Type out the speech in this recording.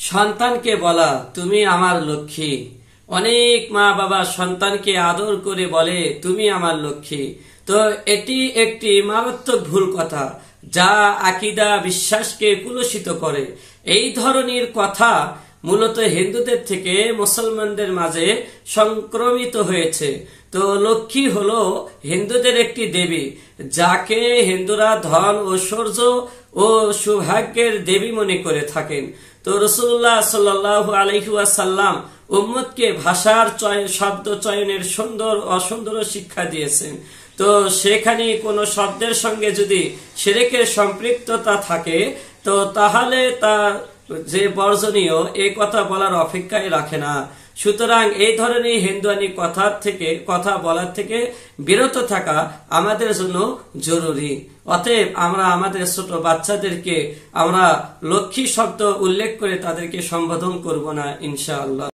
সন্তানকে বলা তুমি আমার লক্ষ্মী। অনেক মা বাবা সন্তানকে আদর করে বলে তুমি আমার লক্ষ্মী। তো এটি একটি মারাত্মক ভুল কথা, যা আকীদা বিশ্বাসকে কুলুষিত করে। এই ধরনের কথা মূলত হিন্দুদের থেকে মুসলমানদের মাঝে সংক্রমিত হয়েছে। তো লক্ষ্মী হলো হিন্দুদের একটি দেবী, যাকে হিন্দুরা ধন, ঐশ্বর্য ও সৌভাগ্যের দেবী মনে করে থাকেন। তো রাসূলুল্লাহ সাল্লাল্লাহু আলাইহি ওয়াসাল্লাম উম্মতকে ভাষার শব্দ চয়নের সুন্দর অসুন্দর শিক্ষা দিয়েছেন। তো সেখানে কোনো শব্দের সঙ্গে যদি শিরকের সম্পৃক্ততা থাকে, তো তাহলে তা যে বর্জনীয় এই কথা বলার অপেক্ষায় রাখে না। সুতরাং এই ধরনের হিন্দুয়ানি কথা বলার থেকে বিরত থাকা আমাদের জন্য জরুরি। অতএব আমরা আমাদের ছোট বাচ্চাদেরকে আমরা লক্ষ্মী শব্দ উল্লেখ করে তাদেরকে সম্বোধন করব না, ইনশাআল্লাহ।